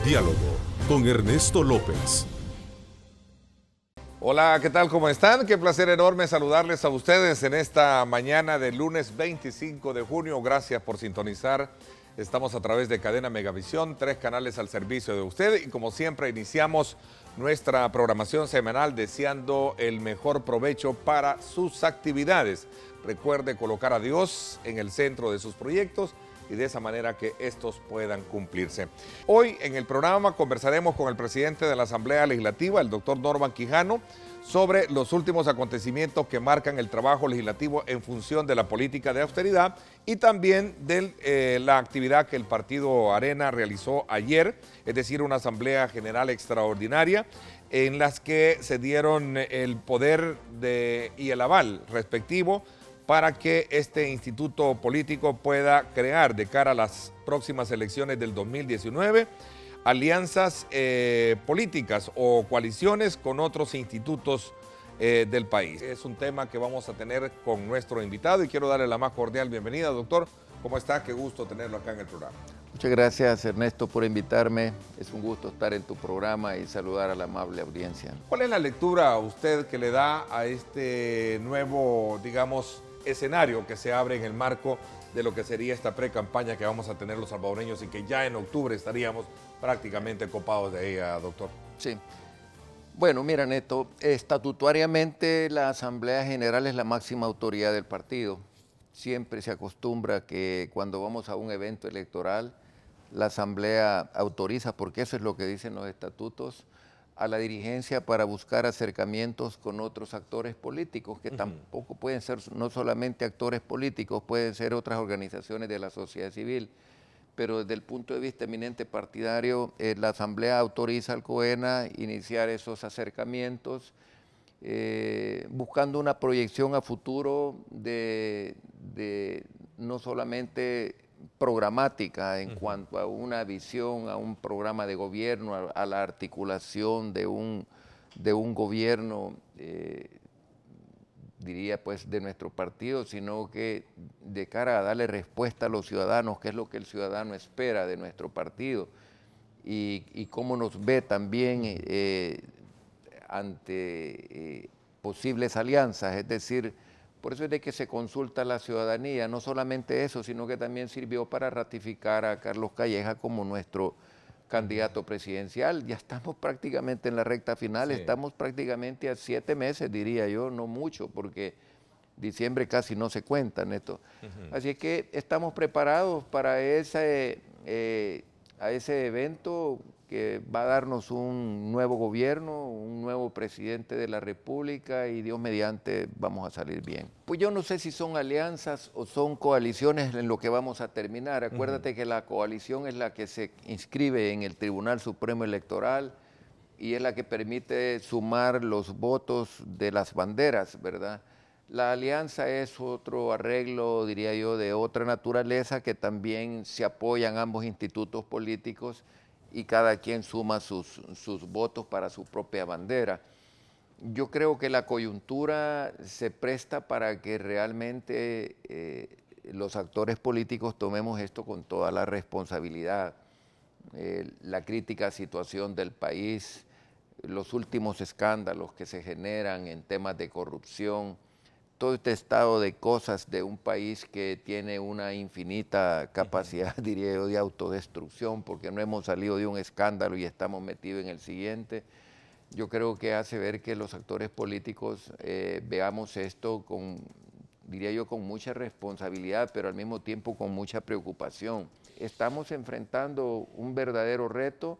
Diálogo con Ernesto López. Hola, ¿qué tal? ¿Cómo están? Qué placer enorme saludarles a ustedes en esta mañana del lunes 25 de junio. Gracias por sintonizar. Estamos a través de Cadena Megavisión, 3 canales al servicio de usted y como siempre iniciamos nuestra programación semanal deseando el mejor provecho para sus actividades. Recuerde colocar a Dios en el centro de sus proyectos y de esa manera que estos puedan cumplirse. Hoy en el programa conversaremos con el presidente de la Asamblea Legislativa, el doctor Norman Quijano, sobre los últimos acontecimientos que marcan el trabajo legislativo en función de la política de austeridad y también de la actividad que el Partido Arena realizó ayer, es decir, una asamblea general extraordinaria en las que se dieron el poder y el aval respectivo para que este instituto político pueda crear de cara a las próximas elecciones del 2019 alianzas políticas o coaliciones con otros institutos del país. Es un tema que vamos a tener con nuestro invitado y quiero darle la más cordial bienvenida, doctor. ¿Cómo está? Qué gusto tenerlo acá en el programa. Muchas gracias, Ernesto, por invitarme. Es un gusto estar en tu programa y saludar a la amable audiencia. ¿Cuál es la lectura usted que le da a este nuevo, digamos, escenario que se abre en el marco de lo que sería esta pre-campaña que vamos a tener los salvadoreños y que ya en octubre estaríamos prácticamente copados de ella, doctor? Sí. Bueno, mira, Neto, estatutariamente la Asamblea General es la máxima autoridad del partido. Siempre se acostumbra que cuando vamos a un evento electoral, la Asamblea autoriza, porque eso es lo que dicen los estatutos, a la dirigencia para buscar acercamientos con otros actores políticos, que tampoco pueden ser no solamente actores políticos, pueden ser otras organizaciones de la sociedad civil, pero desde el punto de vista eminente partidario, la Asamblea autoriza al COENA iniciar esos acercamientos, buscando una proyección a futuro de no solamente programática en cuanto a una visión, a un programa de gobierno, a la articulación de un gobierno, diría pues de nuestro partido, sino que de cara a darle respuesta a los ciudadanos, qué es lo que el ciudadano espera de nuestro partido y cómo nos ve también ante posibles alianzas, es decir, por eso es de que se consulta a la ciudadanía, no solamente eso, sino que también sirvió para ratificar a Carlos Calleja como nuestro candidato presidencial. Ya estamos prácticamente en la recta final, sí. Estamos prácticamente a 7 meses, diría yo, no mucho, porque diciembre casi no se cuenta, Neto. Así es que estamos preparados para ese evento que va a darnos un nuevo gobierno, un nuevo presidente de la República y Dios mediante vamos a salir bien. Pues yo no sé si son alianzas o son coaliciones en lo que vamos a terminar. Acuérdate que la coalición es la que se inscribe en el Tribunal Supremo Electoral y es la que permite sumar los votos de las banderas, ¿verdad? La alianza es otro arreglo, diría yo, de otra naturaleza que también se apoyan ambos institutos políticos y cada quien suma sus votos para su propia bandera. Yo creo que la coyuntura se presta para que realmente los actores políticos tomemos esto con toda la responsabilidad. La crítica situación del país, los últimos escándalos que se generan en temas de corrupción, todo este estado de cosas de un país que tiene una infinita capacidad, diría yo, de autodestrucción, porque no hemos salido de un escándalo y estamos metidos en el siguiente. Yo creo que hace ver que los actores políticos veamos esto diría yo, con mucha responsabilidad, pero al mismo tiempo con mucha preocupación. Estamos enfrentando un verdadero reto.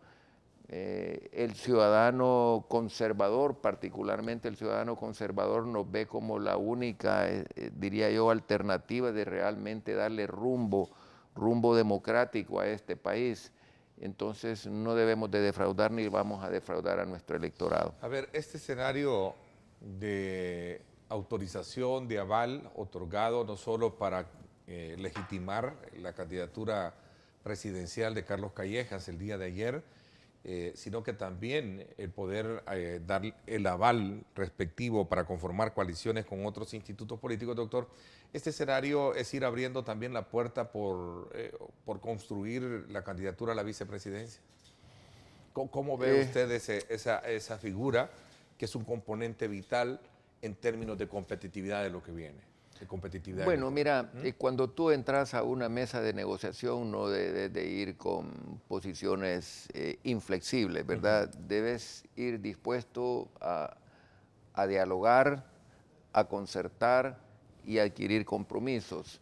El ciudadano conservador, particularmente el ciudadano conservador, nos ve como la única, diría yo, alternativa de realmente darle rumbo democrático a este país. Entonces no debemos de defraudar ni vamos a defraudar a nuestro electorado. A ver, este escenario de autorización, de aval otorgado no solo para legitimar la candidatura presidencial de Carlos Callejas el día de ayer, sino que también el poder dar el aval respectivo para conformar coaliciones con otros institutos políticos, doctor. Este escenario es ir abriendo también la puerta por construir la candidatura a la vicepresidencia. ¿Cómo ve usted esa figura que es un componente vital en términos de competitividad de lo que viene? De competitividad. Bueno, mira, cuando tú entras a una mesa de negociación no debes de ir con posiciones inflexibles, ¿verdad? Debes ir dispuesto a dialogar, a concertar y a adquirir compromisos.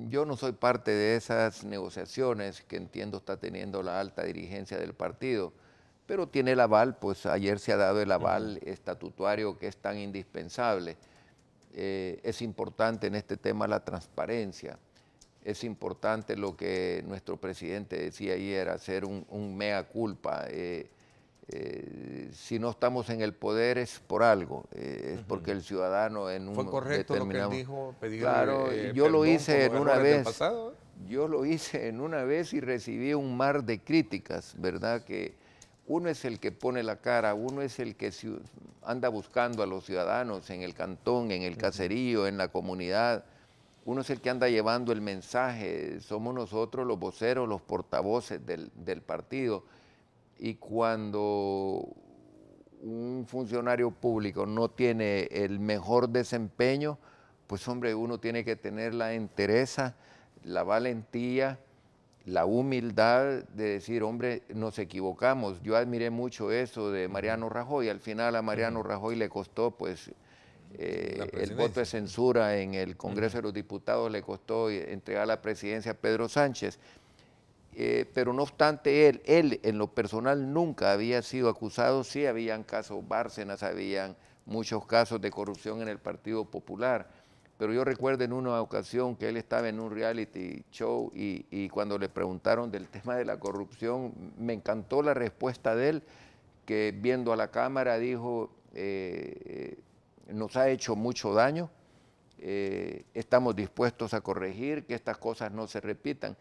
Yo no soy parte de esas negociaciones que entiendo está teniendo la alta dirigencia del partido, pero tiene el aval, pues ayer se ha dado el aval estatutario que es tan indispensable. Es importante en este tema la transparencia, es importante lo que nuestro presidente decía ayer, hacer un mea culpa. Si no estamos en el poder es por algo, es porque el ciudadano en un ¿Fue correcto determinado... lo que él dijo? Pedir, claro, yo lo hice en una vez. Pasado. Yo lo hice en una vez y recibí un mar de críticas, ¿verdad? Que uno es el que pone la cara, uno es el que anda buscando a los ciudadanos en el cantón, en el caserío, en la comunidad. Uno es el que anda llevando el mensaje. Somos nosotros los voceros, los portavoces del partido. Y cuando un funcionario público no tiene el mejor desempeño, pues hombre, uno tiene que tener la entereza, la valentía, la humildad de decir, hombre, nos equivocamos. Yo admiré mucho eso de Mariano Rajoy. Al final a Mariano Rajoy le costó, pues, el voto de censura en el Congreso de los Diputados, le costó entregar la presidencia a Pedro Sánchez. Pero no obstante, él en lo personal nunca había sido acusado. Sí habían casos Bárcenas, habían muchos casos de corrupción en el Partido Popular. Pero yo recuerdo en una ocasión que él estaba en un reality show y cuando le preguntaron del tema de la corrupción, me encantó la respuesta de él, que viendo a la cámara dijo, nos ha hecho mucho daño, estamos dispuestos a corregir, que estas cosas no se repitan.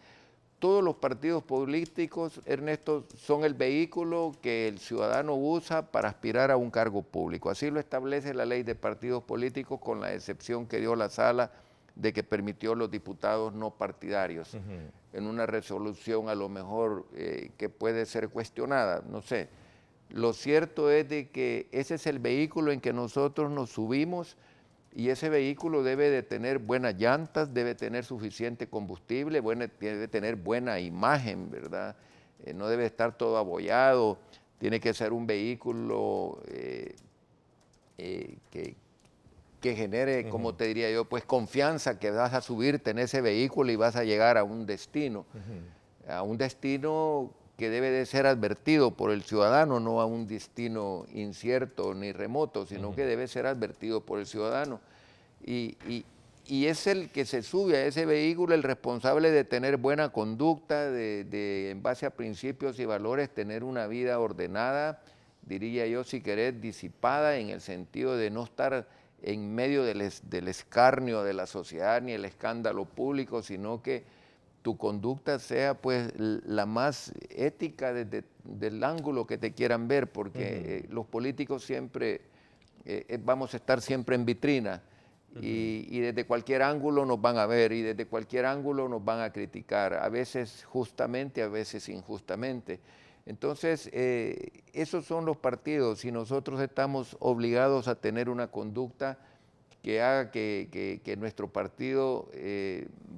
Todos los partidos políticos, Ernesto, son el vehículo que el ciudadano usa para aspirar a un cargo público. Así lo establece la ley de partidos políticos, con la excepción que dio la sala de que permitió los diputados no partidarios, en una resolución a lo mejor que puede ser cuestionada, no sé. Lo cierto es de que ese es el vehículo en que nosotros nos subimos. Y ese vehículo debe de tener buenas llantas, debe tener suficiente combustible, debe tener buena imagen, ¿verdad? No debe estar todo abollado, tiene que ser un vehículo que genere, como te diría yo, pues confianza que vas a subirte en ese vehículo y vas a llegar a un destino que debe de ser advertido por el ciudadano, no a un destino incierto ni remoto, sino que debe ser advertido por el ciudadano. Y es el que se sube a ese vehículo el responsable de tener buena conducta, en base a principios y valores, tener una vida ordenada, diría yo, si querés, disipada, en el sentido de no estar en medio del escarnio de la sociedad ni el escándalo público, sino que tu conducta sea pues la más ética desde el ángulo que te quieran ver, porque los políticos siempre vamos a estar siempre en vitrina y desde cualquier ángulo nos van a ver y desde cualquier ángulo nos van a criticar, a veces justamente, a veces injustamente. Entonces, esos son los partidos y nosotros estamos obligados a tener una conducta que haga que nuestro partido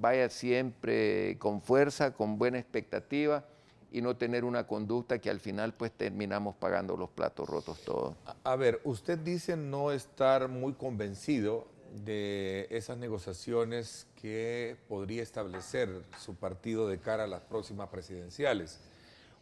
vaya siempre con fuerza, con buena expectativa y no tener una conducta que al final pues terminamos pagando los platos rotos todos. A ver, usted dice no estar muy convencido de esas negociaciones que podría establecer su partido de cara a las próximas presidenciales,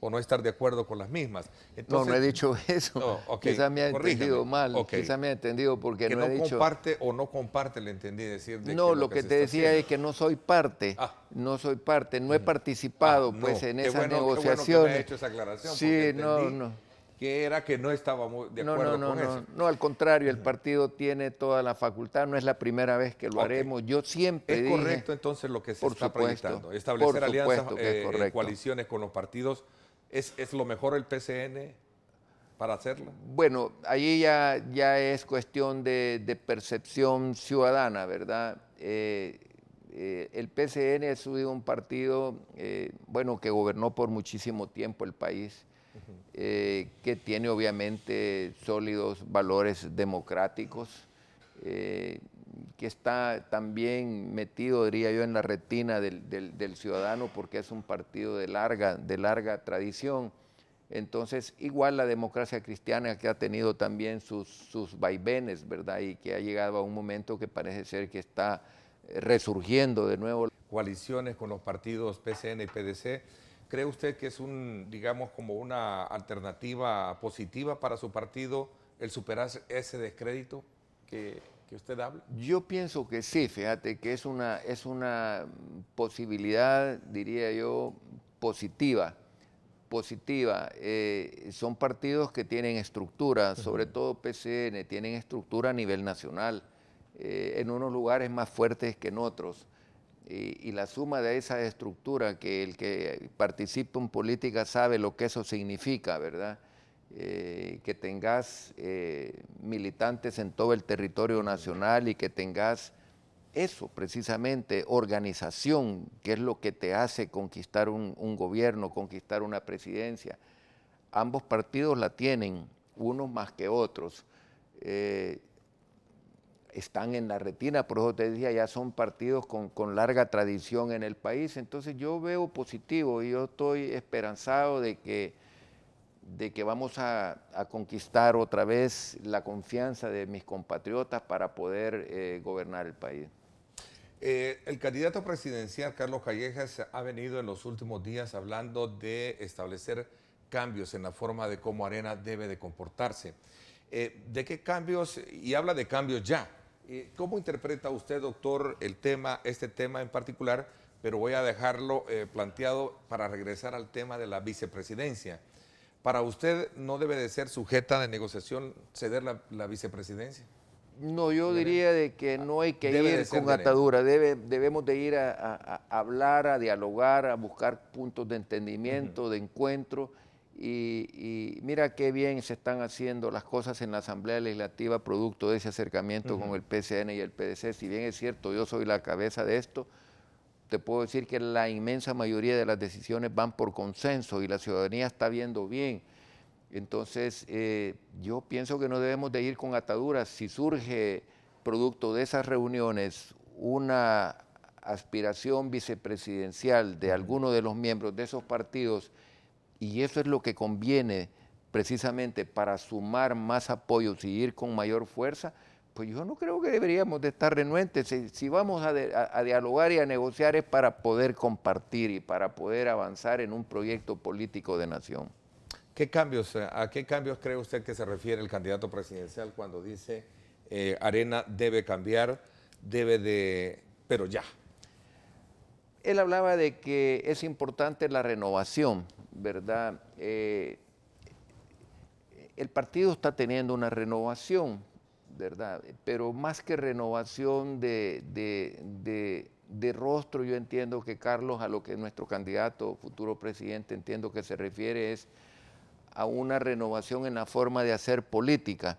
o no estar de acuerdo con las mismas. Entonces, no he dicho eso. No, okay, quizás me ha entendido mal, okay. Quizás me ha entendido porque que no he dicho... comparte o no comparte, le entendí decir. De no, que lo que te decía es que no soy parte, no soy parte, no he participado pues en esas negociaciones. Qué bueno que me ha hecho esa aclaración. Sí, no. Que era que no estaba muy de acuerdo con eso. No, al contrario, el partido tiene toda la facultad, no es la primera vez que lo haremos. Yo siempre dije... ¿Es correcto entonces lo que se está proyectando? Establecer alianzas, coaliciones con los partidos. ¿Es lo mejor el PCN para hacerlo? Bueno, ahí ya es cuestión de percepción ciudadana, ¿verdad? El PCN ha sido un partido, bueno, que gobernó por muchísimo tiempo el país. que tiene obviamente sólidos valores democráticos, que está también metido, diría yo, en la retina del ciudadano, porque es un partido de larga tradición. Entonces, igual la democracia cristiana, que ha tenido también sus vaivenes, ¿verdad? Y que ha llegado a un momento que parece ser que está resurgiendo de nuevo. Coaliciones con los partidos PCN y PDC, ¿cree usted que es digamos, como una alternativa positiva para su partido el superar ese descrédito que usted habla? Yo pienso que sí, fíjate que es una posibilidad, diría yo, positiva. Son partidos que tienen estructura, sobre todo PCN, tienen estructura a nivel nacional, en unos lugares más fuertes que en otros. Y la suma de esa estructura, que el que participa en política sabe lo que eso significa, ¿verdad? Que tengas militantes en todo el territorio nacional y que tengas eso precisamente, organización, que es lo que te hace conquistar un gobierno, conquistar una presidencia. Ambos partidos la tienen, unos más que otros. Están en la retina, por eso te decía, ya son partidos con larga tradición en el país. Entonces yo veo positivo y yo estoy esperanzado de que vamos a conquistar otra vez la confianza de mis compatriotas para poder gobernar el país. El candidato presidencial, Carlos Callejas, ha venido en los últimos días hablando de establecer cambios en la forma de cómo Arena debe de comportarse. ¿De qué cambios? Y habla de cambios ya. ¿Cómo interpreta usted, doctor, este tema en particular? Pero voy a dejarlo planteado para regresar al tema de la vicepresidencia. ¿Para usted no debe de ser sujeta de negociación ceder la vicepresidencia? No, yo diría de que no hay que ir con atadura, debemos de ir a hablar, a dialogar, a buscar puntos de entendimiento, de encuentro, y mira qué bien se están haciendo las cosas en la Asamblea Legislativa producto de ese acercamiento con el PCN y el PDC. Si bien es cierto, yo soy la cabeza de esto, te puedo decir que la inmensa mayoría de las decisiones van por consenso y la ciudadanía está viendo bien. Entonces, yo pienso que no debemos de ir con ataduras. Si surge producto de esas reuniones una aspiración vicepresidencial de alguno de los miembros de esos partidos, y eso es lo que conviene precisamente para sumar más apoyos y ir con mayor fuerza, pues yo no creo que deberíamos de estar renuentes. Si vamos a dialogar y a negociar es para poder compartir y para poder avanzar en un proyecto político de nación. ¿A qué cambios cree usted que se refiere el candidato presidencial cuando dice Arena debe cambiar, pero ya? Él hablaba de que es importante la renovación, ¿verdad? El partido está teniendo una renovación, ¿verdad? Pero más que renovación de rostro, yo entiendo que Carlos, a lo que nuestro candidato, futuro presidente, entiendo que se refiere es a una renovación en la forma de hacer política,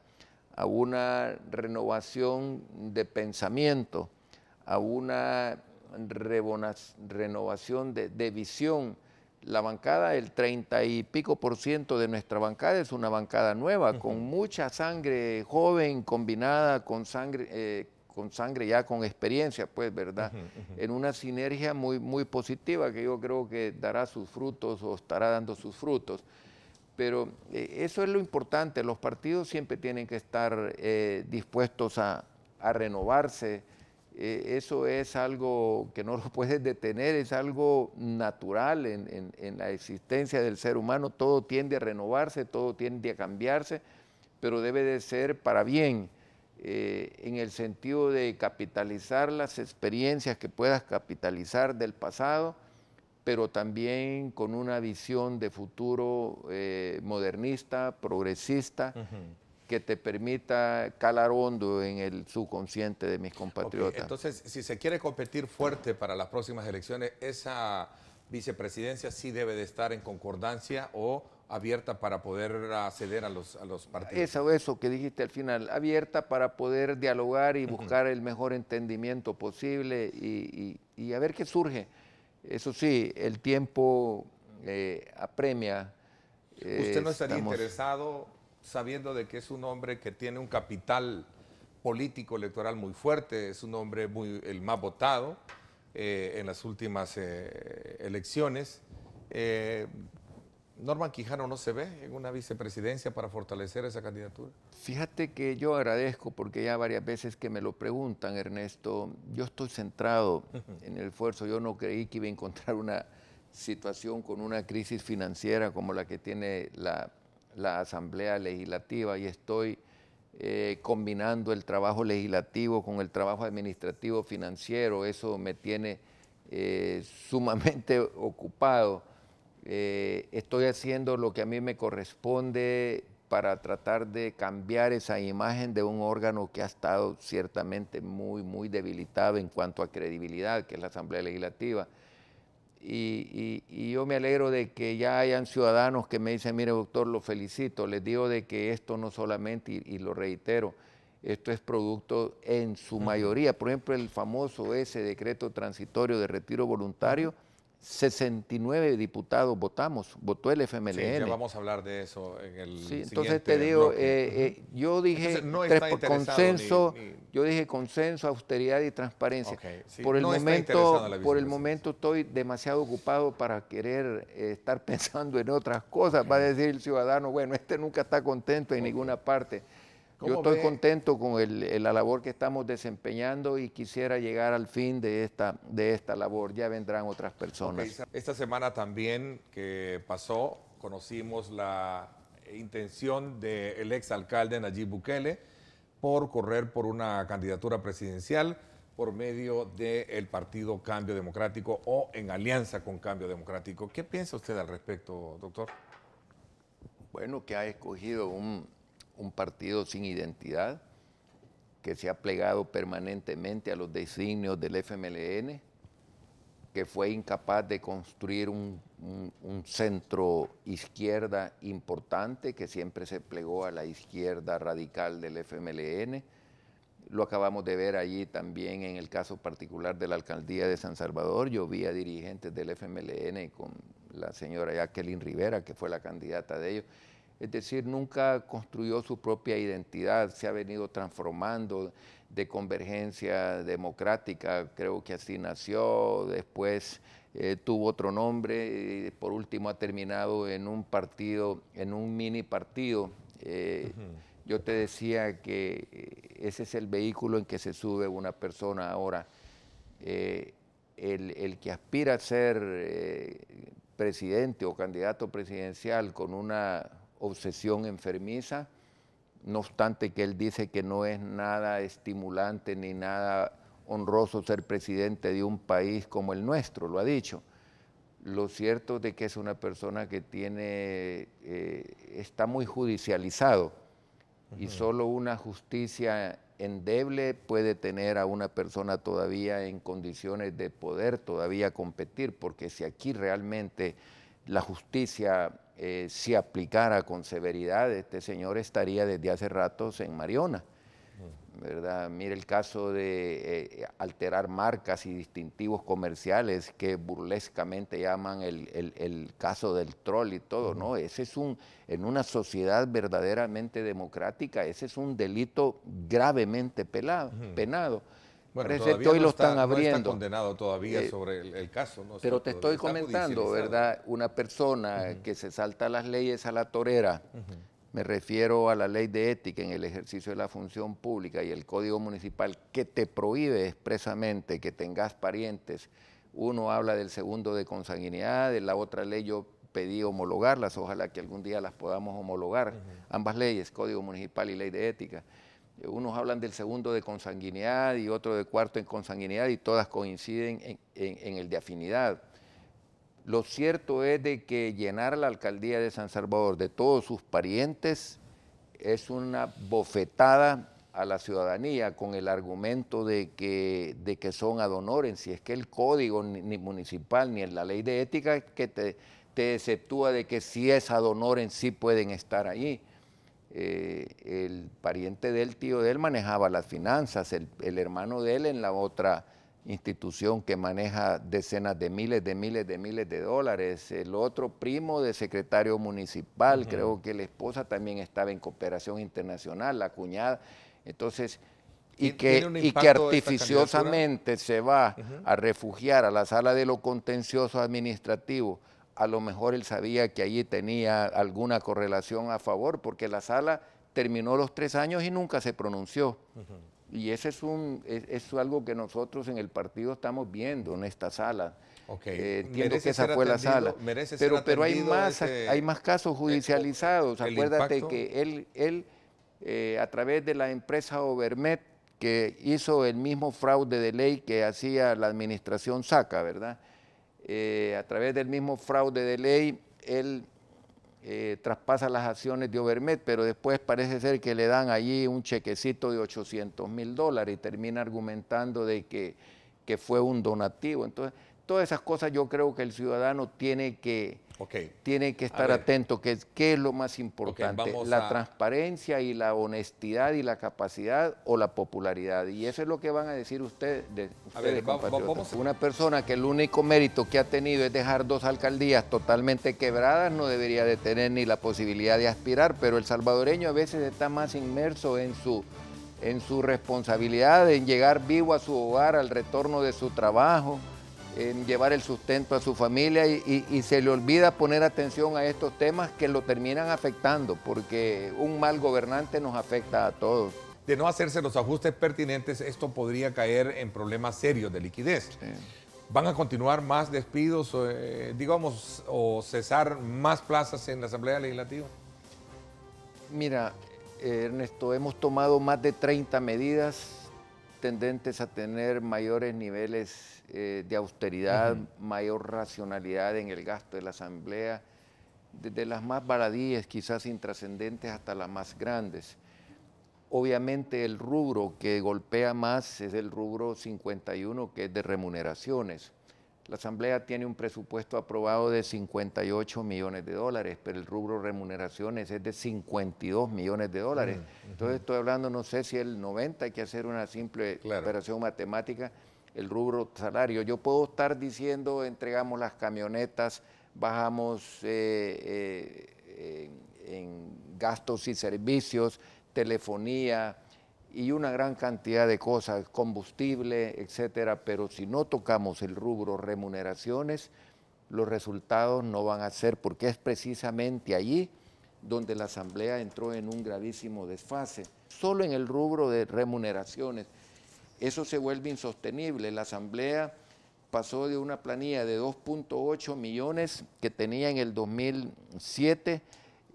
a una renovación de pensamiento, a una renovación de visión. La bancada, el 30 y pico % de nuestra bancada es una bancada nueva, con mucha sangre joven combinada con sangre ya con experiencia, pues, ¿verdad? En una sinergia muy positiva que yo creo que dará sus frutos o estará dando sus frutos. Pero eso es lo importante, los partidos siempre tienen que estar dispuestos a renovarse. Eso es algo que no lo puedes detener, es algo natural en la existencia del ser humano. Todo tiende a renovarse, todo tiende a cambiarse, pero debe de ser para bien, en el sentido de capitalizar las experiencias que puedas capitalizar del pasado, pero también con una visión de futuro modernista, progresista, que te permita calar hondo en el subconsciente de mis compatriotas. Okay, entonces, si se quiere competir fuerte para las próximas elecciones, esa vicepresidencia sí debe de estar en concordancia o abierta para poder acceder a los partidos. Eso que dijiste al final, abierta para poder dialogar y buscar el mejor entendimiento posible y a ver qué surge. Eso sí, el tiempo apremia. ¿Usted no estaría interesado, sabiendo de que es un hombre que tiene un capital político electoral muy fuerte, es un hombre el más votado en las últimas elecciones? ¿Norman Quijano no se ve en una vicepresidencia para fortalecer esa candidatura? Fíjate que yo agradezco, porque ya varias veces que me lo preguntan, Ernesto, yo estoy centrado en el esfuerzo. Yo no creí que iba a encontrar una situación con una crisis financiera como la que tiene la Asamblea Legislativa, y estoy combinando el trabajo legislativo con el trabajo administrativo financiero. Eso me tiene sumamente ocupado. Estoy haciendo lo que a mí me corresponde para tratar de cambiar esa imagen de un órgano que ha estado ciertamente muy debilitado en cuanto a credibilidad, que es la Asamblea Legislativa. Y yo me alegro de que ya hayan ciudadanos que me dicen: mire, doctor, lo felicito, les digo de que esto no solamente, y lo reitero, esto es producto en su mayoría. Por ejemplo, el famoso ese decreto transitorio de retiro voluntario, 69 diputados votó el FMLN. Sí, ya vamos a hablar de eso en el siguiente entonces te digo, yo dije entonces, no consenso, yo dije consenso, austeridad y transparencia. Okay, sí, por el no momento estoy demasiado ocupado para querer estar pensando en otras cosas. Va a decir el ciudadano: bueno, este nunca está contento en ninguna parte. Yo estoy contento con la labor que estamos desempeñando y quisiera llegar al fin de esta labor. Ya vendrán otras personas. Okay. Esta semana también que pasó, conocimos la intención del exalcalde Nayib Bukele por correr por una candidatura presidencial por medio del partido Cambio Democrático o en alianza con Cambio Democrático. ¿Qué piensa usted al respecto, doctor? Bueno, que ha escogido un partido sin identidad, que se ha plegado permanentemente a los designios del FMLN, que fue incapaz de construir un centro izquierda importante, que siempre se plegó a la izquierda radical del FMLN. Lo acabamos de ver allí también en el caso particular de la alcaldía de San Salvador. Yo vi a dirigentes del FMLN con la señora Jacqueline Rivera, que fue la candidata de ellos. Es decir, nunca construyó su propia identidad, se ha venido transformando de Convergencia Democrática, creo que así nació, después tuvo otro nombre, y por último ha terminado en un partido, en un mini partido. Yo te decía que ese es el vehículo en que se sube una persona ahora. El que aspira a ser presidente o candidato presidencial con una obsesión enfermiza, no obstante que él dice que no es nada estimulante ni nada honroso ser presidente de un país como el nuestro, lo ha dicho. Lo cierto es de que es una persona que está muy judicializado, y solo una justicia endeble puede tener a una persona todavía en condiciones de poder todavía competir, porque si aquí realmente la justicia si aplicara con severidad, este señor estaría desde hace ratos en Mariona, ¿verdad? Mire el caso de alterar marcas y distintivos comerciales que burlescamente llaman el caso del troll y todo, ¿no? Ese es en una sociedad verdaderamente democrática, ese es un delito gravemente penado. Bueno, parece que hoy lo están abriendo. No está condenado todavía sobre el caso. ¿No? Pero te estoy comentando, ¿verdad? Una persona que se salta las leyes a la torera, me refiero a la ley de ética en el ejercicio de la función pública y el Código Municipal, que te prohíbe expresamente que tengas parientes. Uno habla del segundo de consanguinidad, de la otra ley yo pedí homologarlas, ojalá que algún día las podamos homologar, ambas leyes, Código Municipal y Ley de Ética. Unos hablan del segundo de consanguinidad y otro de cuarto en consanguinidad, y todas coinciden en el de afinidad. Lo cierto es de que llenar la alcaldía de San Salvador de todos sus parientes es una bofetada a la ciudadanía con el argumento de que son ad honorem, si es que el código ni municipal ni en la ley de ética que te exceptúa de que si es ad honorem sí pueden estar allí. El pariente del tío de él manejaba las finanzas, el hermano de él en la otra institución que maneja decenas de miles de dólares. El otro primo de secretario municipal, creo que la esposa también estaba en cooperación internacional, la cuñada. Entonces, y que artificiosamente se va a refugiar a la sala de lo contencioso administrativo. A lo mejor él sabía que allí tenía alguna correlación a favor, porque la sala terminó los 3 años y nunca se pronunció. Y ese es algo que nosotros en el partido estamos viendo en esta sala. Entiendo que esa fue la sala. Pero hay más casos judicializados. Acuérdate que él a través de la empresa Overmet, que hizo el mismo fraude de ley que hacía la administración Saca, ¿verdad? A través del mismo fraude de ley, él traspasa las acciones de Overmet, pero después parece ser que le dan allí un chequecito de $800,000 y termina argumentando de que fue un donativo. Entonces, todas esas cosas yo creo que el ciudadano tiene que estar atento, que es lo más importante, la transparencia y la honestidad y la capacidad o la popularidad. Y eso es lo que van a decir ustedes compatriotas. Una persona que el único mérito que ha tenido es dejar 2 alcaldías totalmente quebradas, no debería de tener ni la posibilidad de aspirar, pero el salvadoreño a veces está más inmerso en su responsabilidad, en llegar vivo a su hogar, al retorno de su trabajo, en llevar el sustento a su familia y se le olvida poner atención a estos temas que lo terminan afectando, porque un mal gobernante nos afecta a todos. De no hacerse los ajustes pertinentes, esto podría caer en problemas serios de liquidez. Sí. ¿Van a continuar más despidos, digamos, o cesar más plazas en la Asamblea Legislativa? Mira, Ernesto, hemos tomado más de 30 medidas tendentes a tener mayores niveles de austeridad, mayor racionalidad en el gasto de la Asamblea, desde las más baladíes, quizás intrascendentes, hasta las más grandes. Obviamente el rubro que golpea más es el rubro 51, que es de remuneraciones. La Asamblea tiene un presupuesto aprobado de $58 millones, pero el rubro remuneraciones es de $52 millones. Entonces estoy hablando, no sé si el 90, hay que hacer una simple operación matemática, el rubro salario. Yo puedo estar diciendo, entregamos las camionetas, bajamos en gastos y servicios, telefonía y una gran cantidad de cosas, combustible, etcétera, pero si no tocamos el rubro remuneraciones, los resultados no van a ser, porque es precisamente allí donde la Asamblea entró en un gravísimo desfase. Solo en el rubro de remuneraciones, eso se vuelve insostenible. La Asamblea pasó de una planilla de 2.8 millones que tenía en el 2007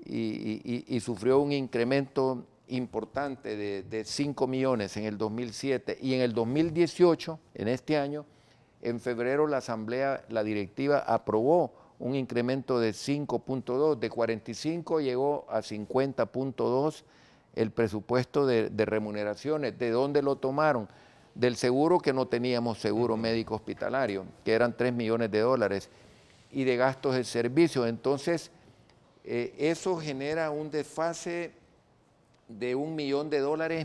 y sufrió un incremento importante de 5 millones en el 2007, y en el 2018, en este año, en febrero la Asamblea, la directiva aprobó un incremento de 5.2, de 45 llegó a 50.2 el presupuesto de remuneraciones. ¿De dónde lo tomaron? Del seguro, que no teníamos seguro médico hospitalario, que eran $3 millones, y de gastos de servicio. Entonces, eso genera un desfase de $1 millón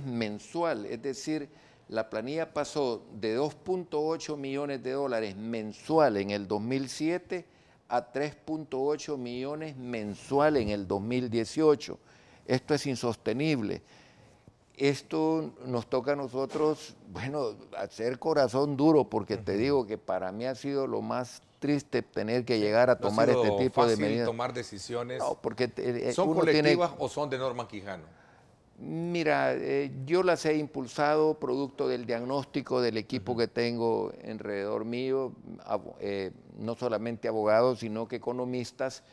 mensual, es decir, la planilla pasó de 2.8 millones de dólares mensual en el 2007 a 3.8 millones mensual en el 2018. Esto es insostenible. Esto nos toca a nosotros, bueno, hacer corazón duro, porque te digo que para mí ha sido lo más triste tener que llegar a tomar este tipo de medidas. Tomar decisiones. No, porque ¿Son colectivas o son de Norman Quijano? Mira, yo las he impulsado producto del diagnóstico del equipo que tengo alrededor mío, no solamente abogados, sino que economistas,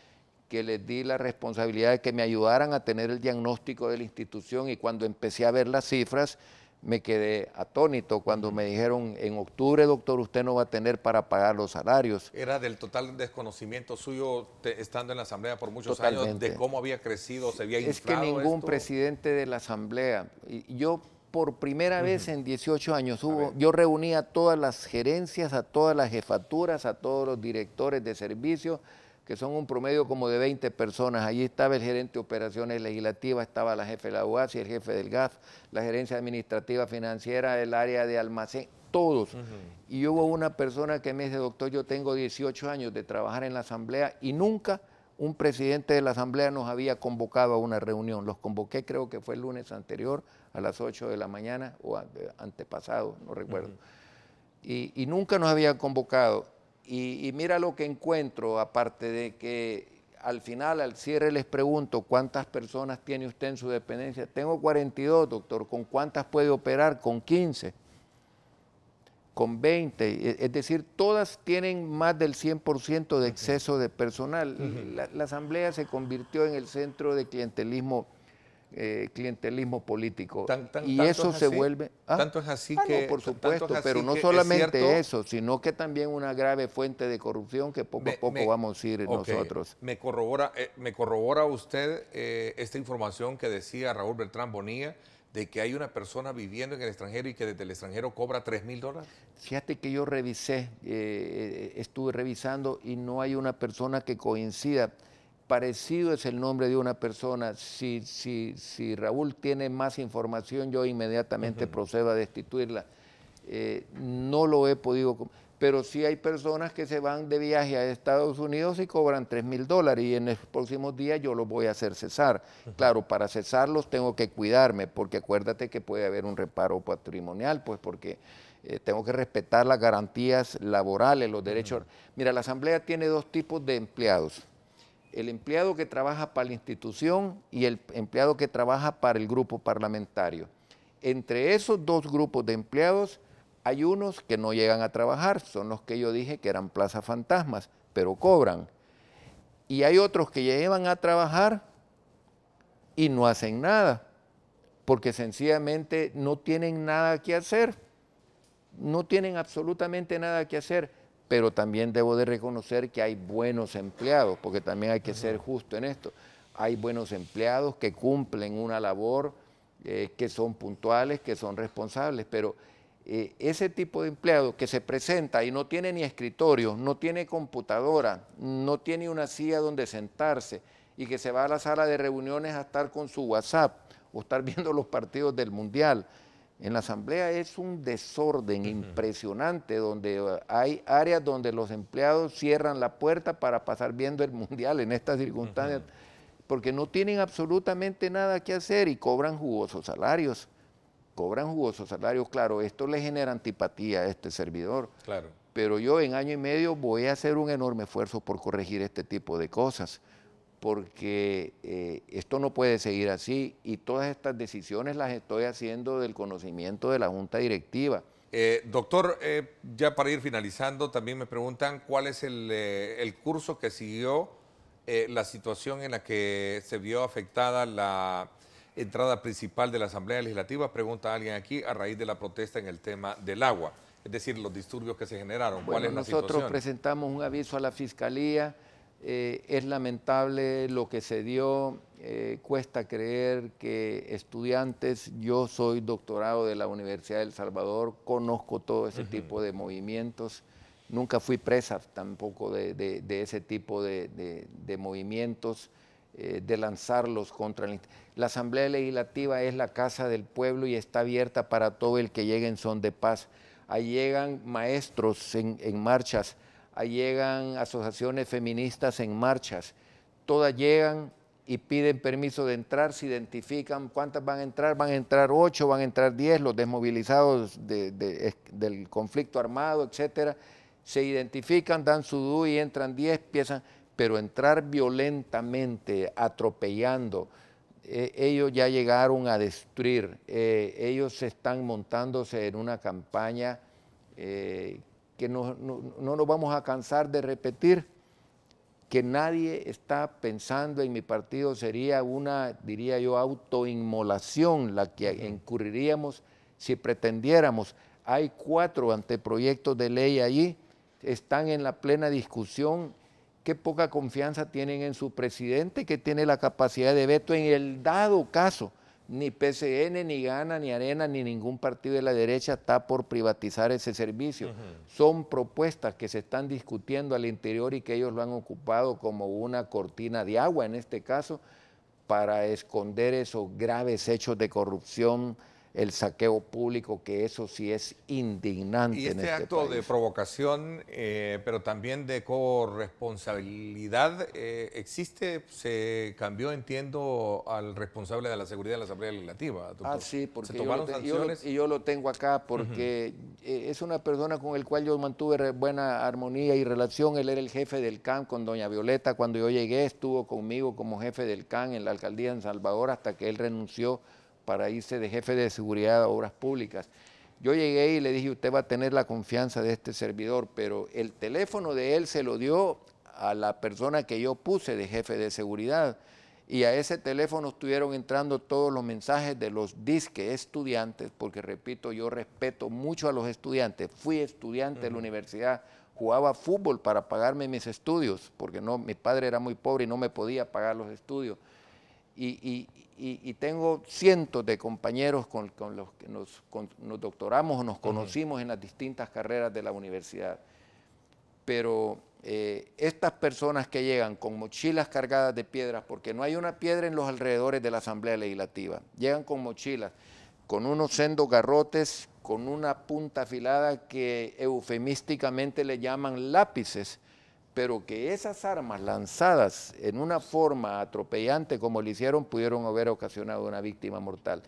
que les di la responsabilidad de que me ayudaran a tener el diagnóstico de la institución, y cuando empecé a ver las cifras me quedé atónito cuando me dijeron: en octubre, doctor, usted no va a tener para pagar los salarios. ¿Era del total desconocimiento suyo, estando en la Asamblea por muchos años, de cómo había crecido, se había inflado? Es que ningún presidente de la Asamblea, y yo por primera vez en 18 años, yo reunía a todas las gerencias, a todas las jefaturas, a todos los directores de servicios, que son un promedio como de 20 personas. Allí estaba el gerente de operaciones legislativas, estaba la jefe de la UASI, el jefe del GAF, la gerencia administrativa financiera, el área de almacén. todos. Y hubo una persona que me dice, doctor, yo tengo 18 años de trabajar en la Asamblea y nunca un presidente de la Asamblea nos había convocado a una reunión. Los convoqué, creo que fue el lunes anterior, a las 8 de la mañana, o antepasado, no recuerdo. Y nunca nos habían convocado. Y mira lo que encuentro, aparte de que al final, al cierre, les pregunto, ¿cuántas personas tiene usted en su dependencia? Tengo 42, doctor. ¿Con cuántas puede operar? Con 15. Con 20, es decir, todas tienen más del 100% de exceso de personal. La Asamblea se convirtió en el centro de clientelismo político. Y eso se vuelve... Tanto es así que... No, por supuesto, pero no solamente eso, sino que también una grave fuente de corrupción que poco a poco vamos a ir nosotros. Me corrobora usted esta información que decía Raúl Beltrán Bonilla, de que hay una persona viviendo en el extranjero y que desde el extranjero cobra $3,000? Fíjate que yo revisé, estuve revisando y no hay una persona que coincida. Parecido es el nombre de una persona. Si Raúl tiene más información, yo inmediatamente procedo a destituirla. No lo he podido... Pero sí hay personas que se van de viaje a Estados Unidos y cobran $3,000 y en los próximos días yo los voy a hacer cesar. Claro, para cesarlos tengo que cuidarme, porque acuérdate que puede haber un reparo patrimonial, pues porque tengo que respetar las garantías laborales, los derechos. Mira, la Asamblea tiene dos tipos de empleados. El empleado que trabaja para la institución y el empleado que trabaja para el grupo parlamentario. Entre esos dos grupos de empleados hay unos que no llegan a trabajar, son los que yo dije que eran plazas fantasmas, pero cobran. Y hay otros que llevan a trabajar y no hacen nada, porque sencillamente no tienen nada que hacer. No tienen absolutamente nada que hacer, pero también debo de reconocer que hay buenos empleados, porque también hay que ser justo en esto. Hay buenos empleados que cumplen una labor, que son puntuales, que son responsables, pero ese tipo de empleado que se presenta y no tiene ni escritorio, no tiene computadora, no tiene una silla donde sentarse y que se va a la sala de reuniones a estar con su WhatsApp o estar viendo los partidos del Mundial. En la Asamblea es un desorden impresionante, donde hay áreas donde los empleados cierran la puerta para pasar viendo el Mundial en estas circunstancias, porque no tienen absolutamente nada que hacer y cobran jugosos salarios. Cobran jugosos salarios, claro, esto le genera antipatía a este servidor. Claro. Pero yo en año y medio voy a hacer un enorme esfuerzo por corregir este tipo de cosas, porque esto no puede seguir así y todas estas decisiones las estoy haciendo del conocimiento de la Junta Directiva. Doctor, ya para ir finalizando, también me preguntan cuál es el curso que siguió la situación en la que se vio afectada la entrada principal de la Asamblea Legislativa, pregunta alguien aquí, a raíz de la protesta en el tema del agua, es decir, los disturbios que se generaron. ¿Cuál es la situación? Nosotros presentamos un aviso a la Fiscalía, es lamentable lo que se dio, cuesta creer que estudiantes, yo soy doctorado de la Universidad de El Salvador, conozco todo ese tipo de movimientos, nunca fui presa tampoco de ese tipo de movimientos, de lanzarlos contra la Asamblea Legislativa es la casa del pueblo y está abierta para todo el que llegue en son de paz. Ahí llegan maestros en marchas, ahí llegan asociaciones feministas en marchas, todas llegan y piden permiso de entrar, se identifican cuántas van a entrar 8, van a entrar 10, los desmovilizados del conflicto armado, etcétera, se identifican, dan su DUI y entran 10, empiezan, pero entrar violentamente, atropellando, ellos ya llegaron a destruir, ellos están montándose en una campaña que no nos vamos a cansar de repetir, que nadie está pensando en mi partido, sería una, diría yo, autoinmolación la que incurriríamos si pretendiéramos. Hay 4 anteproyectos de ley allí, están en la plena discusión. Qué poca confianza tienen en su presidente, que tiene la capacidad de veto en el dado caso. Ni PCN, ni Gana, ni Arena, ni ningún partido de la derecha está por privatizar ese servicio. Son propuestas que se están discutiendo al interior y que ellos lo han ocupado como una cortina de agua, en este caso, para esconder esos graves hechos de corrupción el saqueo público, que eso sí es indignante. Y en este este acto país. de provocación, pero también de corresponsabilidad, existe, se cambió, entiendo, al responsable de la seguridad de la Asamblea Legislativa, doctor. Ah, sí, porque ¿Se tomaron sanciones? yo lo tengo acá porque es una persona con el cual yo mantuve buena armonía y relación. Él era el jefe del CAN con doña Violeta. Cuando yo llegué estuvo conmigo como jefe del CAN en la alcaldía de San Salvador hasta que él renunció para irse de jefe de seguridad de obras públicas. Yo llegué y le dije, usted va a tener la confianza de este servidor, pero el teléfono de él se lo dio a la persona que yo puse de jefe de seguridad, y a ese teléfono estuvieron entrando todos los mensajes de los disque estudiantes, porque repito, yo respeto mucho a los estudiantes. Fui estudiante de la universidad, jugaba fútbol para pagarme mis estudios, porque no, mi padre era muy pobre y no me podía pagar los estudios. Y tengo cientos de compañeros con los que nos doctoramos o nos conocimos en las distintas carreras de la universidad. Pero estas personas que llegan con mochilas cargadas de piedras, porque no hay una piedra en los alrededores de la Asamblea Legislativa, llegan con mochilas, con unos sendos garrotes, con una punta afilada que eufemísticamente le llaman lápices, pero que esas armas lanzadas en una forma atropellante como lo hicieron pudieron haber ocasionado una víctima mortal.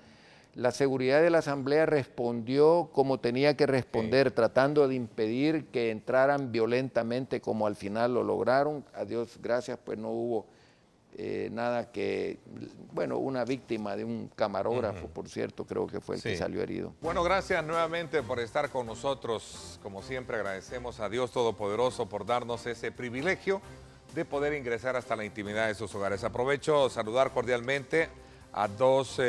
La seguridad de la Asamblea respondió como tenía que responder, tratando de impedir que entraran violentamente, como al final lo lograron. A Dios gracias, pues no hubo nada que, bueno, una víctima de un camarógrafo, por cierto, creo que fue el que salió herido. Bueno, gracias nuevamente por estar con nosotros. Como siempre, agradecemos a Dios Todopoderoso por darnos ese privilegio de poder ingresar hasta la intimidad de sus hogares. Aprovecho saludar cordialmente a dos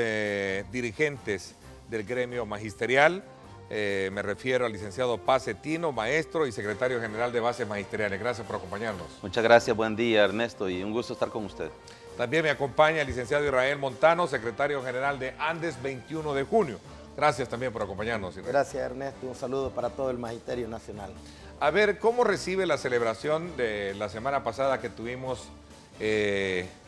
dirigentes del gremio magisterial. Me refiero al licenciado Paz Setino, maestro y secretario general de Bases Magisteriales. Gracias por acompañarnos. Muchas gracias, buen día Ernesto, y un gusto estar con usted. También me acompaña el licenciado Israel Montano, secretario general de Andes 21 de junio. Gracias también por acompañarnos, Israel. Gracias, Ernesto, un saludo para todo el Magisterio Nacional. A ver, ¿cómo recibe la celebración de la semana pasada que tuvimos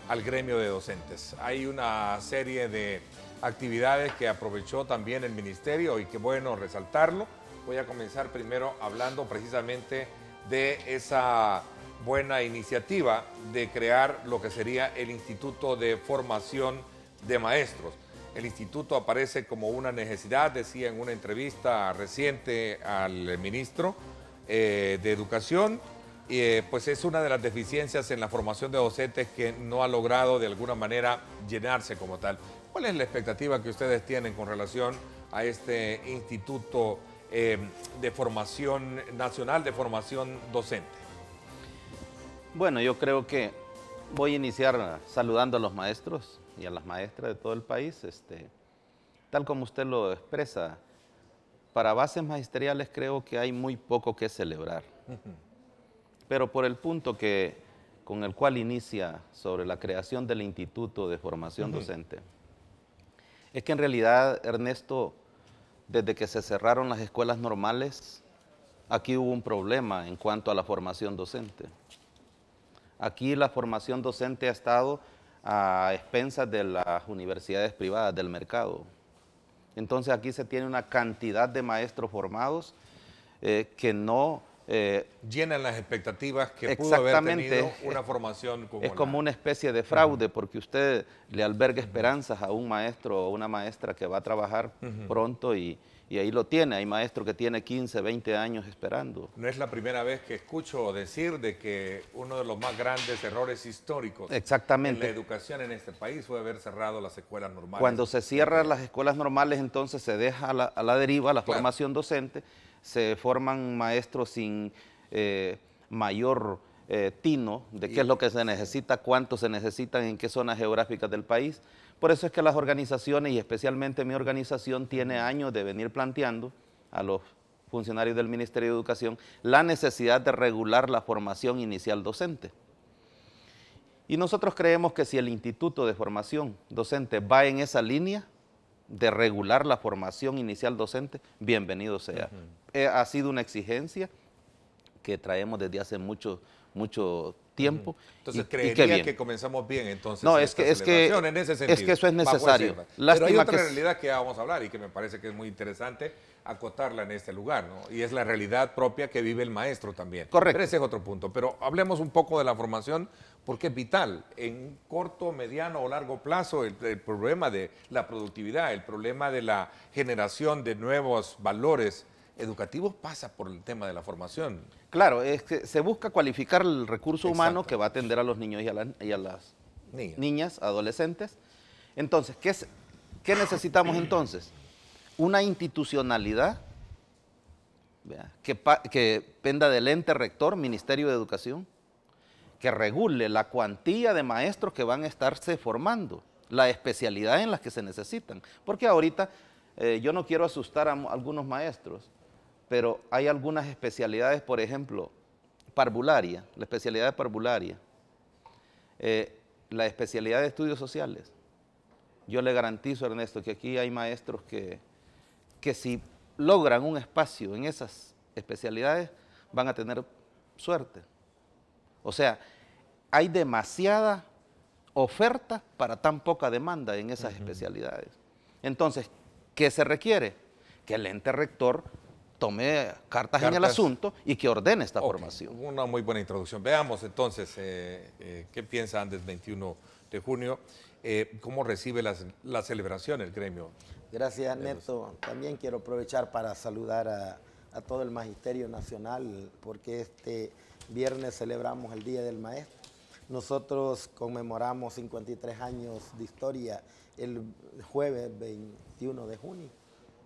al gremio de docentes? Hay una serie de actividades que aprovechó también el ministerio y qué bueno resaltarlo. Voy a comenzar primero hablando precisamente de esa buena iniciativa de crear lo que sería el Instituto de Formación de Maestros. El instituto aparece como una necesidad, decía en una entrevista reciente al ministro de Educación, pues es una de las deficiencias en la formación de docentes que no ha logrado de alguna manera llenarse como tal. ¿Cuál es la expectativa que ustedes tienen con relación a este Instituto de Formación Nacional de Formación Docente? Bueno, yo creo que voy a iniciar saludando a los maestros y a las maestras de todo el país. Tal como usted lo expresa, para Bases Magisteriales creo que hay muy poco que celebrar. Pero por el punto con el cual inicia sobre la creación del Instituto de Formación Docente, es que en realidad, Ernesto, desde que se cerraron las escuelas normales, aquí hubo un problema en cuanto a la formación docente. Aquí la formación docente ha estado a expensas de las universidades privadas del mercado. Entonces aquí se tiene una cantidad de maestros formados que no llenan las expectativas que pudo haber tenido una formación como es como una especie de fraude, porque usted le alberga esperanzas a un maestro o una maestra que va a trabajar pronto y ahí lo tiene. Hay maestros que tiene 15, 20 años esperando. No es la primera vez que escucho decir de que uno de los más grandes errores históricos en la educación en este país fue haber cerrado las escuelas normales. Cuando se cierran las escuelas normales, entonces se deja a la deriva la formación docente, se forman maestros sin mayor tino de qué es lo que se necesita, cuánto se necesitan, en qué zonas geográficas del país. Por eso es que las organizaciones, y especialmente mi organización, tiene años de venir planteando a los funcionarios del Ministerio de Educación la necesidad de regular la formación inicial docente. Y nosotros creemos que si el Instituto de Formación Docente va en esa línea de regular la formación inicial docente, bienvenido sea. Ha sido una exigencia que traemos desde hace mucho tiempo. Entonces, y creería qué bien. que comenzamos bien, entonces, No, esta en ese sentido, eso es necesario. Pero hay Lástima otra que realidad que ya vamos a hablar y que me parece que es muy interesante acotarla en este lugar, ¿no? Y es la realidad propia que vive el maestro también. Correcto. Pero ese es otro punto. Pero hablemos un poco de la formación, porque es vital. En corto, mediano o largo plazo, el problema de la productividad, el problema de la generación de nuevos valores educativos pasa por el tema de la formación. Claro, es que se busca cualificar el recurso humano Exacto. que va a atender a los niños y a las niñas, adolescentes. Entonces, ¿qué necesitamos entonces? Una institucionalidad, ¿vea?, que penda del ente rector, Ministerio de Educación, que regule la cuantía de maestros que van a estarse formando, la especialidad en las que se necesitan. Porque ahorita, yo no quiero asustar a algunos maestros, pero hay algunas especialidades, por ejemplo, parvularia, la especialidad de parvularia, la especialidad de estudios sociales. Yo le garantizo, Ernesto, que aquí hay maestros que si logran un espacio en esas especialidades van a tener suerte. O sea, hay demasiada oferta para tan poca demanda en esas especialidades. Entonces, ¿qué se requiere? Que el ente rector tome cartas en el asunto y que ordene esta formación. Una muy buena introducción. Veamos entonces qué piensa antes 21 de junio, cómo recibe la celebración el gremio. Gracias, Neto. También quiero aprovechar para saludar a todo el Magisterio Nacional, porque este viernes celebramos el Día del Maestro. Nosotros conmemoramos 53 años de historia el jueves 21 de junio.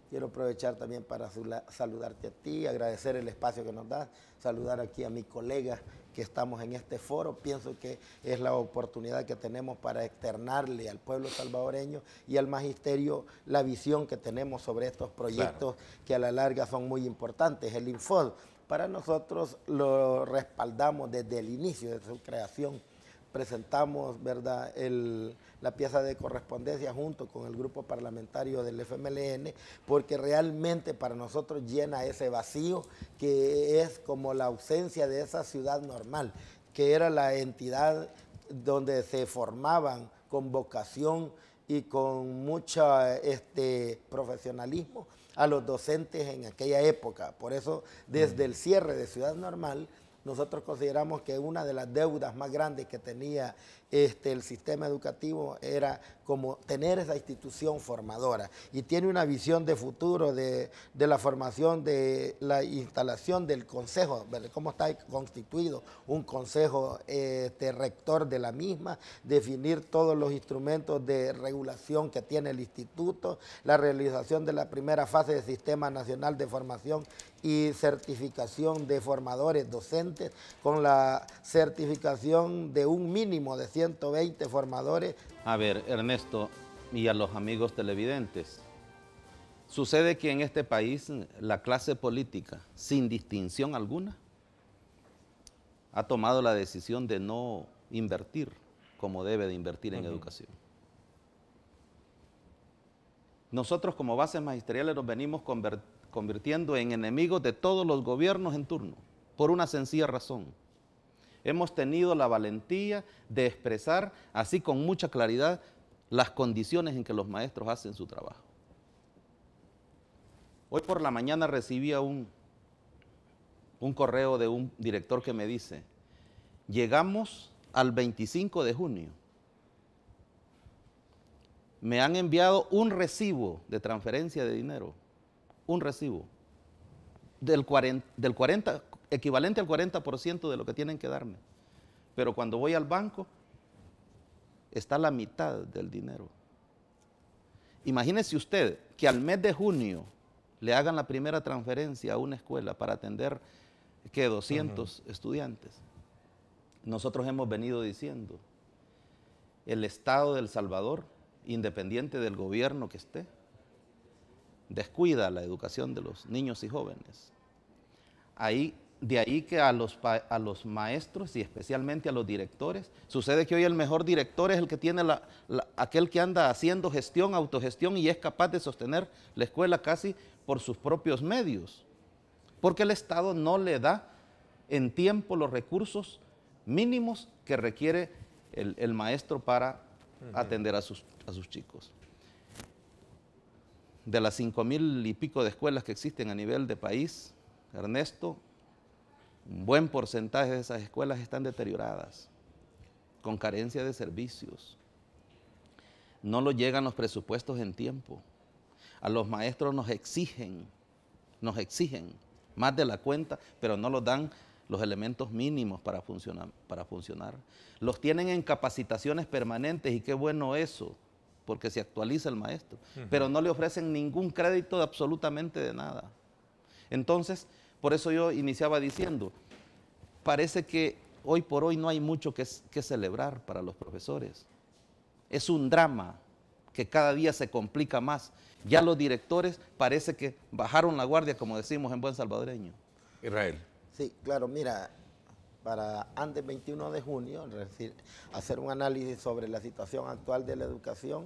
Quiero aprovechar también para saludarte a ti, agradecer el espacio que nos das, saludar aquí a mi colega que estamos en este foro. Pienso que es la oportunidad que tenemos para externarle al pueblo salvadoreño y al magisterio la visión que tenemos sobre estos proyectos, claro, que a la larga son muy importantes. El Infod, para nosotros lo respaldamos desde el inicio de su creación. Presentamos, ¿verdad?, la pieza de correspondencia junto con el grupo parlamentario del FMLN, porque realmente para nosotros llena ese vacío que es como la ausencia de esa ciudad normal, que era la entidad donde se formaban con vocación y con mucho profesionalismo a los docentes en aquella época. Por eso, desde el cierre de Ciudad Normal, nosotros consideramos que una de las deudas más grandes que tenía el sistema educativo era como tener esa institución formadora, y tiene una visión de futuro de la formación, de la instalación del consejo, de cómo está constituido un consejo rector de la misma, definir todos los instrumentos de regulación que tiene el instituto, la realización de la primera fase del Sistema Nacional de Formación y certificación de formadores docentes, con la certificación de un mínimo de 120 formadores. A ver, Ernesto, y a los amigos televidentes, sucede que en este país la clase política, sin distinción alguna, ha tomado la decisión de no invertir como debe de invertir en educación. Nosotros como bases magisteriales nos venimos convirtiendo en enemigos de todos los gobiernos en turno, por una sencilla razón. Hemos tenido la valentía de expresar, así con mucha claridad, las condiciones en que los maestros hacen su trabajo. Hoy por la mañana recibía un correo de un director que me dice: llegamos al 25 de junio. Me han enviado un recibo de transferencia de dinero, un recibo equivalente al 40% de lo que tienen que darme. Pero cuando voy al banco, está la mitad del dinero. Imagínese usted que al mes de junio le hagan la primera transferencia a una escuela para atender, ¿qué?, 200 estudiantes. Nosotros hemos venido diciendo, el Estado de El Salvador, independiente del gobierno que esté, descuida la educación de los niños y jóvenes. De ahí que a los maestros y especialmente a los directores, sucede que hoy el mejor director es el que tiene aquel que anda haciendo gestión, autogestión, y es capaz de sostener la escuela casi por sus propios medios, porque el Estado no le da en tiempo los recursos mínimos que requiere el maestro para atender a sus chicos. De las 5,000 y pico de escuelas que existen a nivel de país, Ernesto, un buen porcentaje de esas escuelas están deterioradas, con carencia de servicios. No lo llegan los presupuestos en tiempo. A los maestros nos exigen más de la cuenta, pero no nos dan los elementos mínimos para funcionar. Los tienen en capacitaciones permanentes y qué bueno eso, porque se actualiza el maestro, pero no le ofrecen ningún crédito absolutamente de nada. Entonces, por eso yo iniciaba diciendo, parece que hoy por hoy no hay mucho que celebrar para los profesores. Es un drama que cada día se complica más. Ya los directores parece que bajaron la guardia, como decimos en buen salvadoreño. Israel. Sí, claro, mira, para antes del 21 de junio, es decir, hacer un análisis sobre la situación actual de la educación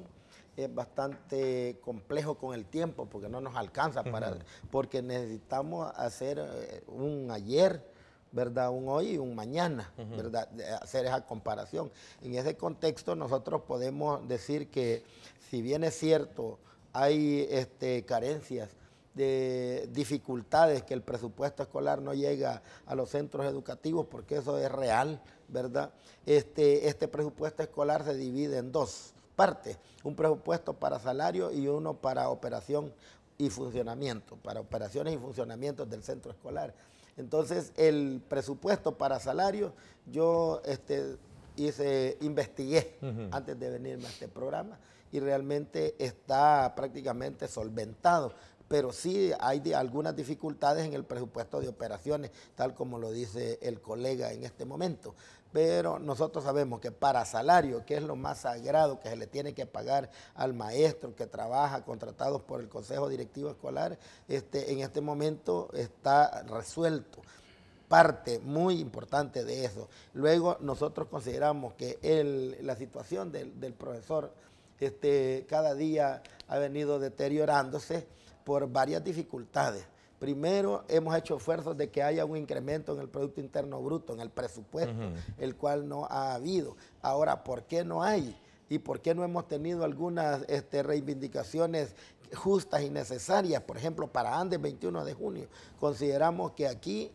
es bastante complejo con el tiempo, porque no nos alcanza porque necesitamos hacer un ayer, ¿verdad? Un hoy y un mañana, ¿verdad? Hacer esa comparación. En ese contexto nosotros podemos decir que si bien es cierto, hay carencias de dificultades, que el presupuesto escolar no llega a los centros educativos, porque eso es real, ¿verdad? Este presupuesto escolar se divide en dos partes, un presupuesto para salario y uno para operación y funcionamiento, para operaciones y funcionamientos del centro escolar. Entonces, el presupuesto para salario, yo investigué antes de venirme a este programa y realmente está prácticamente solventado, pero sí hay algunas dificultades en el presupuesto de operaciones, tal como lo dice el colega en este momento. Pero nosotros sabemos que para salario, que es lo más sagrado que se le tiene que pagar al maestro que trabaja contratados por el Consejo Directivo Escolar, en este momento está resuelto. Parte muy importante de eso. Luego nosotros consideramos que la situación del profesor cada día ha venido deteriorándose por varias dificultades. Primero, hemos hecho esfuerzos de que haya un incremento en el Producto Interno Bruto, en el presupuesto, el cual no ha habido. Ahora, ¿por qué no hay? ¿Y por qué no hemos tenido algunas reivindicaciones justas y necesarias? Por ejemplo, para antes del 21 de junio, consideramos que aquí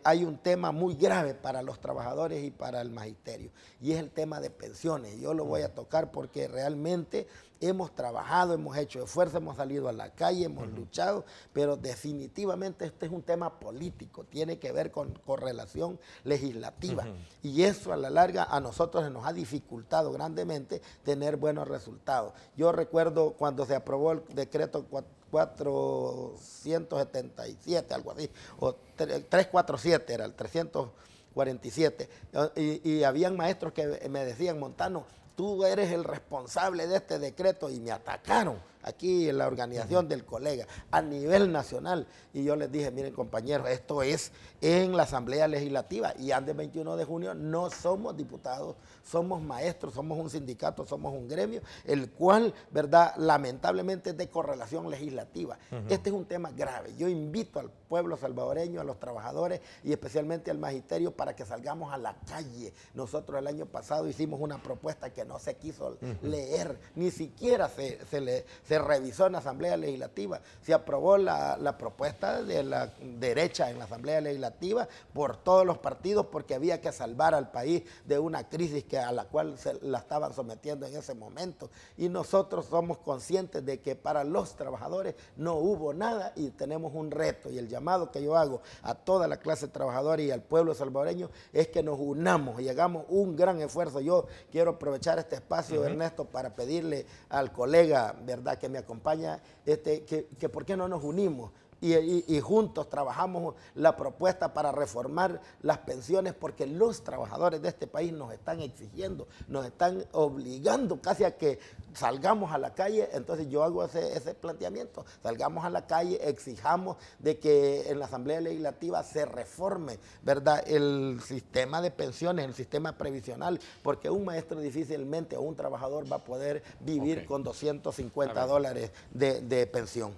hay un tema muy grave para los trabajadores y para el magisterio, y es el tema de pensiones. Yo lo voy a tocar porque realmente hemos trabajado, hemos hecho esfuerzo, hemos salido a la calle, hemos luchado, pero definitivamente este es un tema político, tiene que ver con correlación legislativa, y eso a la larga a nosotros nos ha dificultado grandemente tener buenos resultados. Yo recuerdo cuando se aprobó el decreto 477, algo así, o 347 era el 347, y habían maestros que me decían, Montano, tú eres el responsable de este decreto, y me atacaron aquí en la organización del colega a nivel nacional, y yo les dije, miren compañeros, esto es en la Asamblea Legislativa, y antes del 21 de junio no somos diputados, somos maestros, somos un sindicato, somos un gremio, el cual, ¿verdad?, lamentablemente es de correlación legislativa. Este es un tema grave. Yo invito al pueblo salvadoreño, a los trabajadores y especialmente al magisterio para que salgamos a la calle. Nosotros el año pasado hicimos una propuesta que no se quiso leer, ni siquiera se revisó en la Asamblea Legislativa. Se aprobó la propuesta de la derecha en la Asamblea Legislativa por todos los partidos, porque había que salvar al país de una crisis a la cual la estaban sometiendo en ese momento. Y nosotros somos conscientes de que para los trabajadores no hubo nada, y tenemos un reto, y el llamado que yo hago a toda la clase trabajadora y al pueblo salvadoreño es que nos unamos y hagamos un gran esfuerzo. Yo quiero aprovechar este espacio, Ernesto, para pedirle al colega, ¿verdad?, que me acompaña, que por qué no nos unimos y juntos trabajamos la propuesta para reformar las pensiones, porque los trabajadores de este país nos están exigiendo, nos están obligando casi a que salgamos a la calle. Entonces yo hago ese planteamiento, salgamos a la calle, exijamos de que en la Asamblea Legislativa se reforme, ¿verdad?, el sistema de pensiones, el sistema previsional, porque un maestro difícilmente o un trabajador va a poder vivir con $250 de pensión.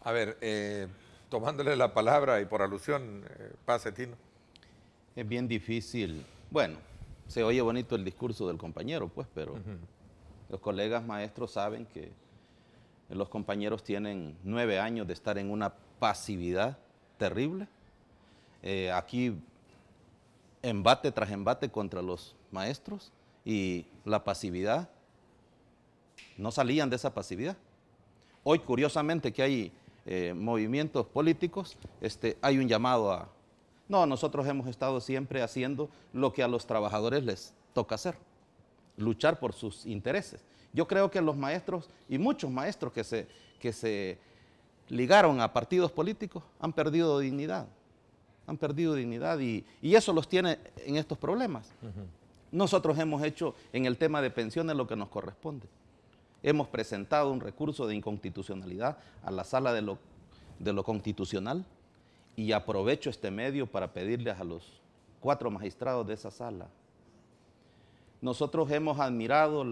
A ver, tomándole la palabra y por alusión, pase, Tino. Es bien difícil Bueno, se oye bonito el discurso del compañero, pues, pero los colegas maestros saben que los compañeros tienen 9 años de estar en una pasividad terrible. Aquí embate tras embate contra los maestros y la pasividad, no salían de esa pasividad. Hoy, curiosamente, que hay movimientos políticos, hay un llamado a... No, nosotros hemos estado siempre haciendo lo que a los trabajadores les toca hacer, luchar por sus intereses. Yo creo que los maestros y muchos maestros que se ligaron a partidos políticos han perdido dignidad. Han perdido dignidad y eso los tiene en estos problemas. Nosotros hemos hecho en el tema de pensiones lo que nos corresponde. Hemos presentado un recurso de inconstitucionalidad a la Sala de lo Constitucional y aprovecho este medio para pedirles a los 4 magistrados de esa sala. Nosotros hemos admirado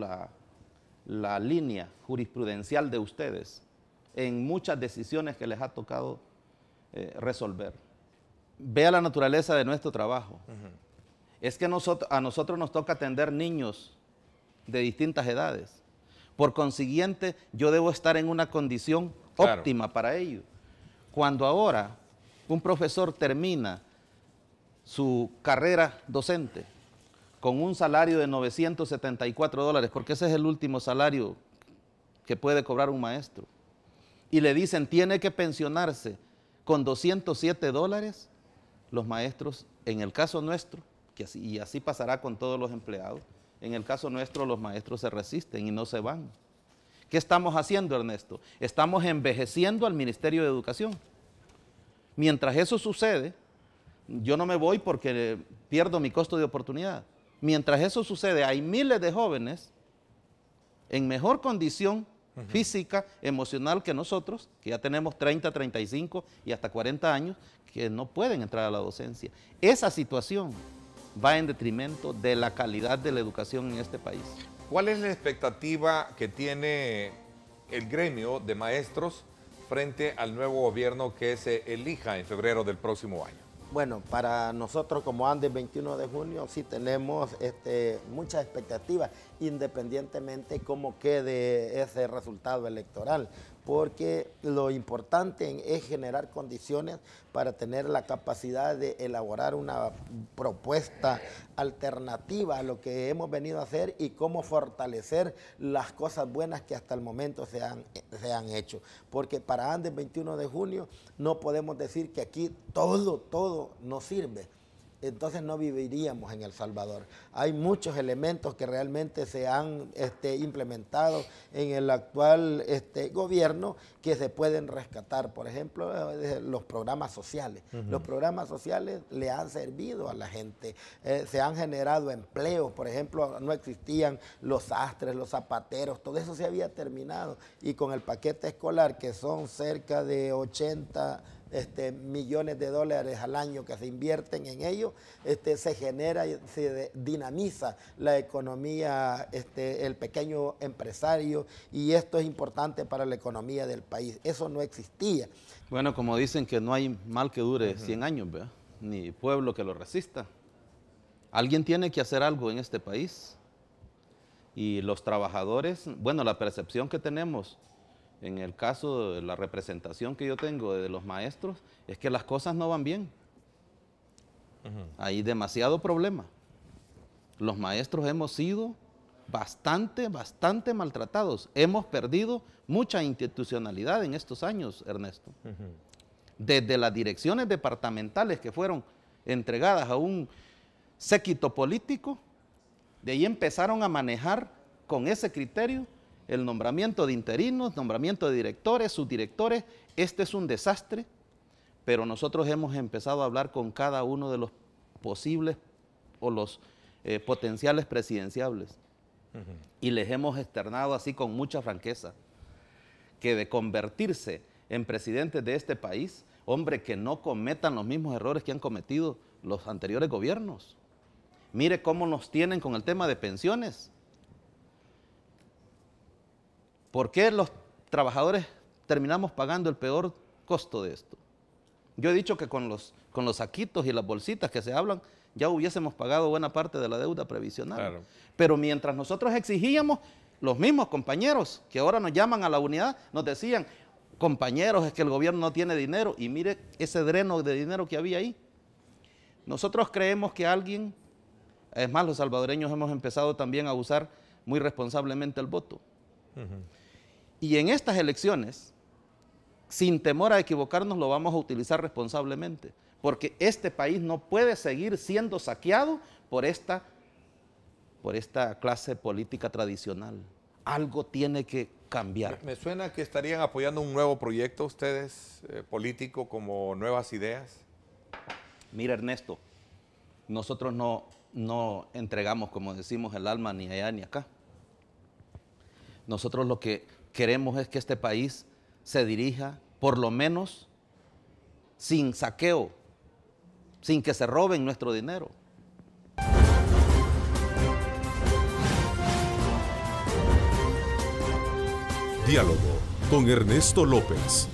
la línea jurisprudencial de ustedes en muchas decisiones que les ha tocado resolver. Vea la naturaleza de nuestro trabajo. Es que a nosotros nos toca atender niños de distintas edades. Por consiguiente, yo debo estar en una condición óptima para ello. Cuando ahora un profesor termina su carrera docente con un salario de $974, porque ese es el último salario que puede cobrar un maestro, y le dicen tiene que pensionarse con $207, los maestros, en el caso nuestro, y así pasará con todos los empleados, en el caso nuestro los maestros se resisten y no se van. ¿Qué estamos haciendo, Ernesto? Estamos envejeciendo al Ministerio de Educación. Mientras eso sucede, yo no me voy porque pierdo mi costo de oportunidad. Mientras eso sucede, hay miles de jóvenes en mejor condición física, emocional que nosotros, que ya tenemos 30, 35 y hasta 40 años, que no pueden entrar a la docencia. Esa situación va en detrimento de la calidad de la educación en este país. ¿Cuál es la expectativa que tiene el gremio de maestros frente al nuevo gobierno que se elija en febrero del próximo año? Bueno, para nosotros como Andes 21 de junio sí tenemos muchas expectativas, independientemente cómo quede ese resultado electoral, porque lo importante es generar condiciones para tener la capacidad de elaborar una propuesta alternativa a lo que hemos venido a hacer y cómo fortalecer las cosas buenas que hasta el momento se han hecho. Porque para Andes 21 de junio no podemos decir que aquí todo nos sirve. Entonces no viviríamos en El Salvador. Hay muchos elementos que realmente se han implementado en el actual gobierno que se pueden rescatar. Por ejemplo, los programas sociales. Los programas sociales le han servido a la gente. Se han generado empleos. Por ejemplo, no existían los sastres, los zapateros. Todo eso se había terminado. Y con el paquete escolar, que son cerca de 80 millones de dólares al año que se invierten en ello, se genera, se dinamiza la economía, el pequeño empresario, y esto es importante para la economía del país. Eso no existía. Bueno, como dicen que no hay mal que dure 100 años, ¿verdad? Ni pueblo que lo resista. Alguien tiene que hacer algo en este país. Y los trabajadores, bueno, la percepción que tenemos en el caso de la representación que yo tengo de los maestros, es que las cosas no van bien. Hay demasiado problema. Los maestros hemos sido bastante maltratados. Hemos perdido mucha institucionalidad en estos años, Ernesto. Desde las direcciones departamentales que fueron entregadas a un séquito político, de ahí empezaron a manejar con ese criterio el nombramiento de interinos, nombramiento de directores, subdirectores. Este es un desastre, pero nosotros hemos empezado a hablar con cada uno de los posibles o los potenciales presidenciables y les hemos externado así con mucha franqueza que de convertirse en presidentes de este país, hombre, que no cometan los mismos errores que han cometido los anteriores gobiernos. Mire cómo nos tienen con el tema de pensiones. ¿Por qué los trabajadores terminamos pagando el peor costo de esto? Yo he dicho que con los saquitos y las bolsitas que se hablan, ya hubiésemos pagado buena parte de la deuda previsional. Claro. Pero mientras nosotros exigíamos, los mismos compañeros que ahora nos llaman a la unidad, nos decían, compañeros, es que el gobierno no tiene dinero, y mire ese dreno de dinero que había ahí. Nosotros creemos que alguien, es más, los salvadoreños hemos empezado también a usar muy responsablemente el voto. Y en estas elecciones, sin temor a equivocarnos, lo vamos a utilizar responsablemente, porque este país no puede seguir siendo saqueado por esta clase política tradicional. Algo tiene que cambiar. Me suena que estarían apoyando un nuevo proyecto ustedes, político, como Nuevas Ideas. Mira, Ernesto, nosotros no entregamos, como decimos, el alma ni allá ni acá. Nosotros lo que queremos es que este país se dirija, por lo menos, sin saqueo, sin que se roben nuestro dinero. Diálogo con Ernesto López.